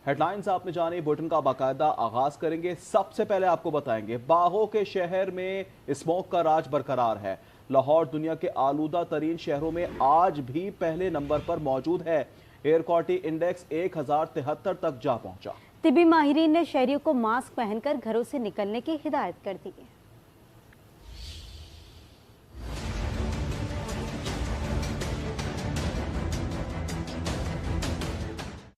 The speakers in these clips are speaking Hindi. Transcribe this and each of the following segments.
हेडलाइंस आपने जानी, बुलेटिन का बाकायदा आगाज करेंगे। सबसे पहले आपको बताएंगे बाहों के शहर में स्मोक का राज बरकरार है। लाहौर दुनिया के आलूदा तरीन शहरों में आज भी पहले नंबर पर मौजूद है। एयर क्वालिटी इंडेक्स 1073 तक जा पहुंचा। तिबी माहिरीन ने शहरियों को मास्क पहनकर घरों से निकलने की हिदायत कर दी है।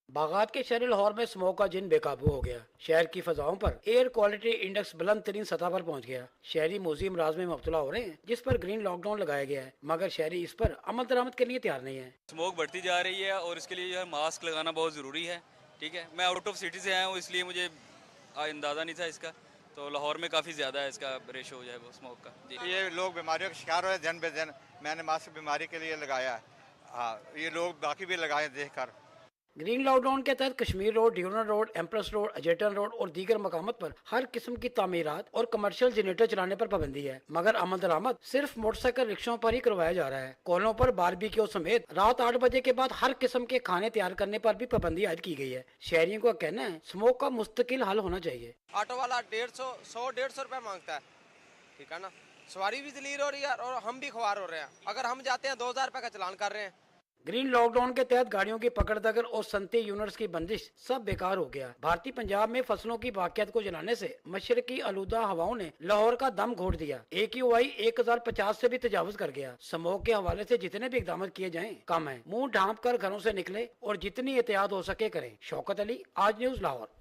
बागात के शहर लाहौर में स्मोक का जिन बेकाबू हो गया। शहर की फजाओं पर एयर क्वालिटी इंडेक्स बुलंद तरीन सतह पर पहुंच गया। शहरी मोजी अमराज में मुब्तला हो रहे हैं, जिस पर ग्रीन लॉकडाउन लगाया गया है, मगर शहरी इस पर अमल दरामद के लिए तैयार नहीं है। स्मोक बढ़ती जा रही है और इसके लिए जो है मास्क लगाना बहुत ज़रूरी है। ठीक है, मैं आउट ऑफ सिटी से आया हूँ, इसलिए मुझे अंदाज़ा नहीं था इसका। तो लाहौर में काफ़ी ज़्यादा है इसका रेशो जो है वो स्मोक का। जी, ये लोग बीमारियों का शिकार हो रहे हैं दिन ब दिन। मैंने मास्क बीमारी के लिए लगाया है। हाँ, ये लोग बाकी भी लगाए देख कर। ग्रीन लॉकडाउन के तहत Kashmir road, Durand road, Empress road, अजेटन रोड और दीगर मकामत पर हर किस्म की तामीरात और कमर्शियल जनरेटर चलाने पर पाबंदी है, मगर अमल दरामद सिर्फ मोटरसाइकिल रिक्शों पर ही करवाया जा रहा है। कॉलों पर बारबेक्यू समेत रात 8 बजे के बाद हर किस्म के खाने तैयार करने पर भी पाबंदी आयद की गई है। शहरियों का कहना है स्मोक का मुस्तकिल हल होना चाहिए। ऑटो वाला 150 रुपए मांगता है, ठीक है ना। सवारी भी जलील हो रही है और हम भी खुआर हो रहे हैं। अगर हम जाते हैं 2000 रुपए का चलान कर रहे हैं। ग्रीन लॉकडाउन के तहत गाड़ियों की पकड़ दगर और संते यूनिट्स की बंदिश सब बेकार हो गया। भारतीय पंजाब में फसलों की बाकियत को जलाने से मशरकी आलूदा हवाओं ने लाहौर का दम घोट दिया। AQI 1050 से भी तजावुज कर गया। स्मोक के हवाले से जितने भी इकदाम किए जाएं कम है। मुंह ढांप कर घरों से निकले और जितनी एहतियात हो सके करें। शौकत अली, आज न्यूज, लाहौर।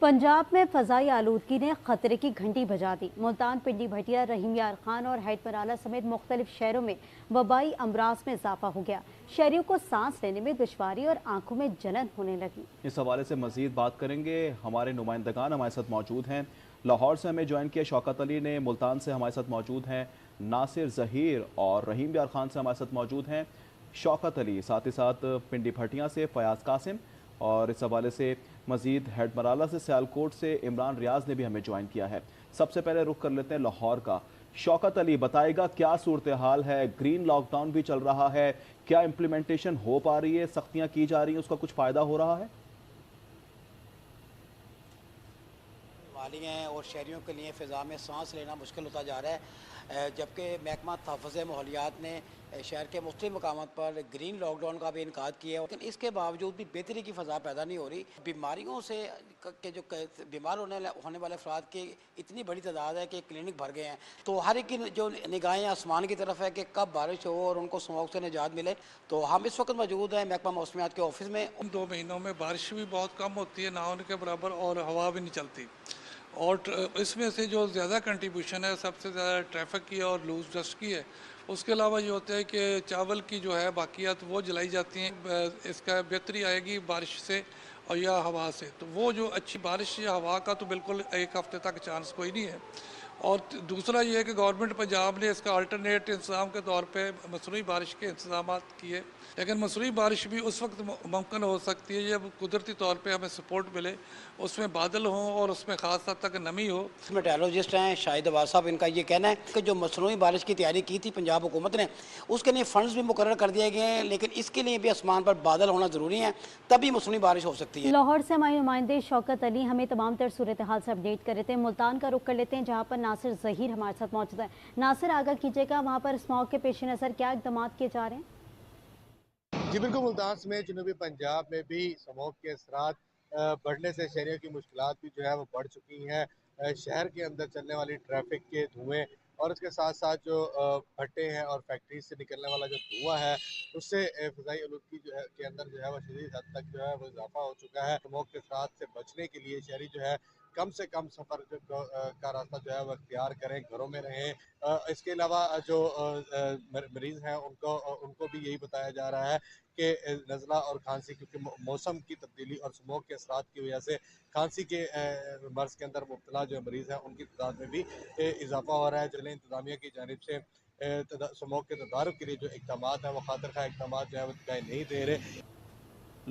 पंजाब में फजाई आलूदगी ने खतरे की घंटी बजा दी। मुल्तान, पिंडी भटिया, रहीम यार खान और हैट मराला समेत मुख्तलिफ शहरों में वबाई अमराज में इजाफा हो गया। शहरियों को सांस लेने में दुश्वारी और आंखों में जलन होने लगी। इस हवाले से मजीद बात करेंगे। हमारे नुमाइंदगान हमारे साथ मौजूद हैं। लाहौर से हमें ज्वाइन किया शौकत अली ने, मुल्तान से हमारे साथ मौजूद हैं नासिर जहीर और रहीम यार खान से हमारे साथ मौजूद हैं शौकत अली, साथ ही साथ पिंडी भटिया से फयाज कासिम और इस हवाले से मजीद हेड मराला से सियालकोट से इमरान रियाज ने भी हमें ज्वाइन किया है। सबसे पहले रुख कर लेते हैं लाहौर का। शौकत अली बताएगा क्या सूरत हाल है? ग्रीन लॉकडाउन भी चल रहा है, क्या इम्प्लीमेंटेशन हो पा रही है, सख्तियां की जा रही हैं, उसका कुछ फायदा हो रहा है? वाली हैं और शहरियों के लिए फ़िज़ा में सांस लेना मुश्किल होता जा रहा है, जबकि महकमा तहफ़्फ़ुज़ माहौलियात ने शहर के मुख्तलिफ़ मकामात पर ग्रीन लॉकडाउन का भी इनकार किया है, लेकिन इसके बावजूद भी बेहतरी की फ़ज़ा पैदा नहीं हो रही। बीमारियों से के जो बीमार होने वाले अफराद की इतनी बड़ी तादाद है कि क्लिनिक भर गए हैं। तो हर एक की जो निगाहें आसमान की तरफ है कि कब बारिश हो और उनको स्मोक से निजात मिले। तो हम इस वक्त मौजूद हैं महकमा मौसमियात के ऑफिस में। उन 2 महीनों में बारिश भी बहुत कम होती है, ना होने के बराबर, और हवा भी नहीं चलती। और इसमें से जो ज़्यादा कंट्रीब्यूशन है सबसे ज़्यादा ट्रैफिक की और लूज डस्ट की है। उसके अलावा ये होता है कि चावल की जो है बाकियात वो जलाई जाती हैं। इसका बेहतरी आएगी बारिश से और या हवा से। तो वो जो अच्छी बारिश या हवा का तो बिल्कुल 1 हफ्ते तक चांस कोई नहीं है। और दूसरा ये है कि गवर्नमेंट पंजाब ने इसका अल्टरनेट इंतज़ाम के तौर पे मसनूई बारिश के इंतज़ाम किए, लेकिन मसनूई बारिश भी उस वक्त मुमकिन हो सकती है जब कुदरती तौर पे हमें सपोर्ट मिले, उसमें बादल हों और उसमें ख़ास हद तक नमी हो। मेट्रोलॉजिस्ट हैं शाहिद अब्बास साहब, इनका ये कहना है कि जो मसनूई बारिश की तैयारी की थी पंजाब हुकूमत ने, उसके लिए फ़ंड्स भी मुकर्रर कर दिए गए हैं, लेकिन इसके लिए भी आसमान पर बादल होना ज़रूरी है, तभी मसनूई बारिश हो सकती है। लाहौर से हमारे नुमाइंदे शौकत अली हमें तमाम तर सूरत हाल से अपडेट कर रहे थे। मुल्तान का रुख कर लेते हैं, जहाँ पर नासिर जहीर हमारे साथ मौजूद है। नासिर, आगाह कीजिएगा, वहाँ पर स्मॉग के पेश नज़र क्या इक़दाम किए जा रहे हैं? जी बिल्कुल, मुल्तान में जनूबी पंजाब में भी स्मोक के असरात बढ़ने से शहरियों की मुश्किलात भी जो है वो बढ़ चुकी हैं। शहर के अंदर चलने वाली ट्रैफिक के धुएं और उसके साथ साथ जो भट्टे हैं और फैक्ट्री से निकलने वाला जो धुआं है, उससे फ़िज़ाई आलूदगी जो है के अंदर जो है वो शदीद हद तक जो है वो इजाफा हो चुका है। स्मोक के असरात से बचने के लिए शहरी जो है कम से कम सफ़र का रास्ता जो है वो अख्तियार करें, घरों में रहें। इसके अलावा जो मरीज़ हैं उनको भी यही बताया जा रहा है कि नज़ला और खांसी, क्योंकि मौसम की तब्दीली और स्मोक के असरात की वजह से खांसी के मर्ज़ के अंदर मुब्तला जो मरीज़ हैं उनकी तादाद में भी इजाफा हो रहा है। जिले इंतज़ामिया की जानिब से स्मोक के तदारुक के लिए जो इक़दाम हैं वो खातिर खा इक़दाम जो है वो दिखाई नहीं दे रहे।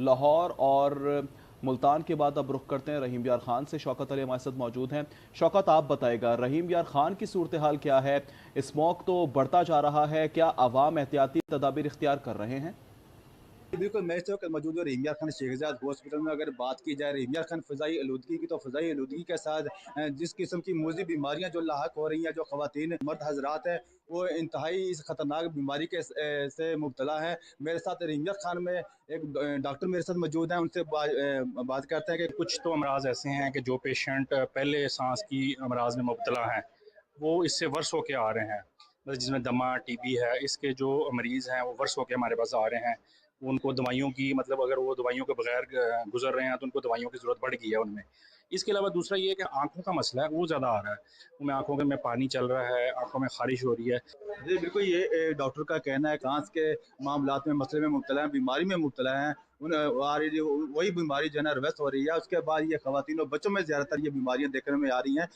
लाहौर और मुल्तान के बाद अब रुख करते हैं रहीम यार खान से। शौकत अली हमारे साथ मौजूद हैं। शौकत, आप बताएगा रहीम यार खान की सूरत हाल क्या है? स्मोक तो बढ़ता जा रहा है, क्या आवाम एहतियाती तदाबीर इख्तियार कर रहे हैं? बिल्कुल, मैं इस वक्त मौजूद हूँ रहीम यार खान शेखजाद हॉस्पिटल में। अगर बात की जाए रहीम यार खान फ़ज़ाई आलूदगी की, तो फ़ज़ाई आलूदगी के साथ जिस किस्म की मूज़ी बीमारियाँ जो लाहक हो रही हैं, जो ख़वातीन मर्द हज़रात हैं वो इंतहाई इस ख़तरनाक बीमारी के से मुब्तला हैं। मेरे साथ रहीम यार खान में एक डॉक्टर मेरे साथ मौजूद हैं, उनसे बात करते हैं कि कुछ तो अमराज ऐसे हैं कि जो पेशेंट पहले सांस की अमराज में मुब्तला हैं वो इससे वर्ष होके आ रहे हैं, मतलब जिसमें दमा टीबी है, इसके जो मरीज़ हैं वो वर्ष होके हमारे पास आ रहे हैं। उनको दवाइयों की, मतलब अगर वो दवाइयों के बगैर गुजर रहे हैं तो उनको दवाइयों की ज़रूरत बढ़ गई है उनमें। इसके अलावा दूसरा ये है कि आंखों का मसला है, वो ज़्यादा आ रहा है, उनमें आंखों में पानी चल रहा है, आंखों में खारिश हो रही है। जी बिल्कुल, ये डॉक्टर का कहना है सांस के मामलात में मसले में मुब्तला हैं, बीमारी में मुब्तला हैं। वही बीमारी जो है ना रिवर्स हो रही है। उसके बाद ये ख़वातीन और बच्चों में ज़्यादातर ये बीमारियाँ देखने में आ रही हैं।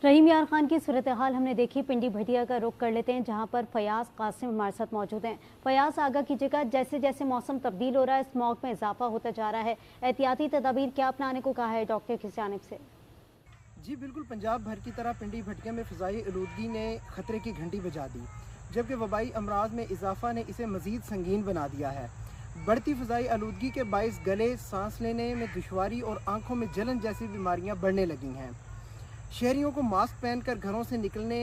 रहीम यार खान की सूरत हाल हमने देखी। पिंडी भटिया का रुख कर लेते हैं, जहां पर फयाज कासिम हमारे साथ मौजूद हैं। फयाज, आगाह कीजिएगा, जैसे जैसे मौसम तब्दील हो रहा है स्मॉग में इजाफा होता जा रहा है, एहतियाती तदाबीर क्या अपनाने को कहा है डॉक्टर की जानिब से? जी बिल्कुल, पंजाब भर की तरह पिंडी भटिया में फ़ज़ाई आलूदगी ने ख़तरे की घंटी बजा दी, जबकि वबाई अमराज में इजाफा ने इसे मज़ीद संगीन बना दिया है। बढ़ती फ़ज़ाई आलूदगी के बाइस गले, सांस लेने में दुश्वारी और आँखों में जलन जैसी बीमारियाँ बढ़ने लगी हैं। शहरियों को मास्क पहनकर घरों से निकलने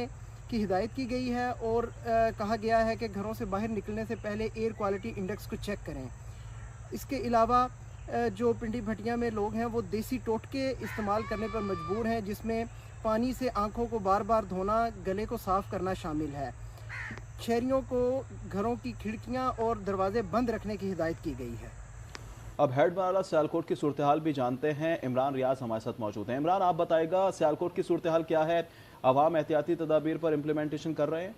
की हिदायत की गई है और कहा गया है कि घरों से बाहर निकलने से पहले एयर क्वालिटी इंडेक्स को चेक करें। इसके अलावा जो पिंडी भटिया में लोग हैं वो देसी टोटके इस्तेमाल करने पर मजबूर हैं, जिसमें पानी से आंखों को बार बार धोना, गले को साफ़ करना शामिल है। शहरियों को घरों की खिड़कियां और दरवाजे बंद रखने की हिदायत की गई है। अब हेड बराला सियालकोट की सूरत हाल भी जानते हैं। इमरान रियाज हमारे साथ मौजूद हैं। इमरान, आप बताएगा सियालकोट की सूरत हाल क्या है? अवाम एहतियाती तदाबीर पर इम्प्लीमेंटेशन कर रहे हैं?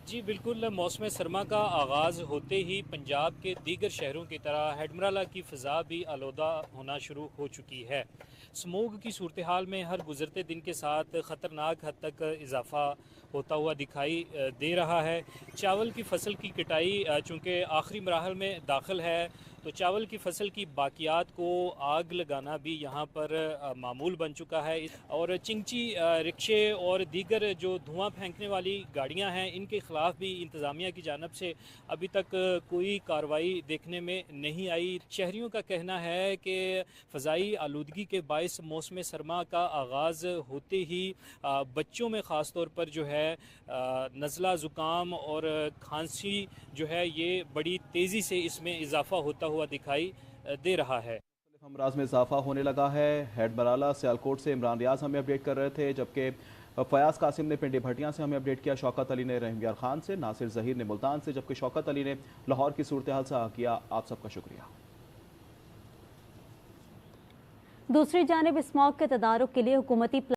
जी बिल्कुल, मौसम सरमा का आगाज़ होते ही पंजाब के दीगर शहरों की तरह हेडमराला की फ़ज़ा भी आलूदा होना शुरू हो चुकी है। स्मोग की सूरत हाल में हर गुज़रते दिन के साथ ख़तरनाक हद तक इजाफ़ा होता हुआ दिखाई दे रहा है। चावल की फसल की कटाई चूँकि आखिरी मराहल में दाखिल है, तो चावल की फसल की बाकियात को आग लगाना भी यहाँ पर मामूल बन चुका है। और चिंची रिक्शे और दीगर जो धुआं फेंकने वाली गाड़ियाँ हैं, इनके ख़िलाफ़ भी इंतज़ामिया की जानब से अभी तक कोई कार्रवाई देखने में नहीं आई। शहरियों का कहना है कि फ़ज़ाई आलूदगी के बायस मौसम सरमा का आगाज़ होते ही बच्चों में ख़ास तौर पर जो है नज़ला ज़ुकाम और खांसी जो है ये बड़ी तेज़ी से इसमें इजाफ़ा होता हुआ दिखाई दे रहा है। अमराज में इजाफा होने लगा है। हेड बराला सियालकोट से इमरान रियाज हमें अपडेट कर रहे थे, जबकि फयाज कासिम ने पिंडी भटिया से हमें अपडेट किया, शौकत अली ने रहीम यार खान से, नासिर ज़हीर ने मुल्तान से, जबकि शौकत अली ने लाहौर की सूरत हाल से आगाह किया। आप सबका शुक्रिया। दूसरी जानिब स्मॉग के तदारुक के लिए हुकूमती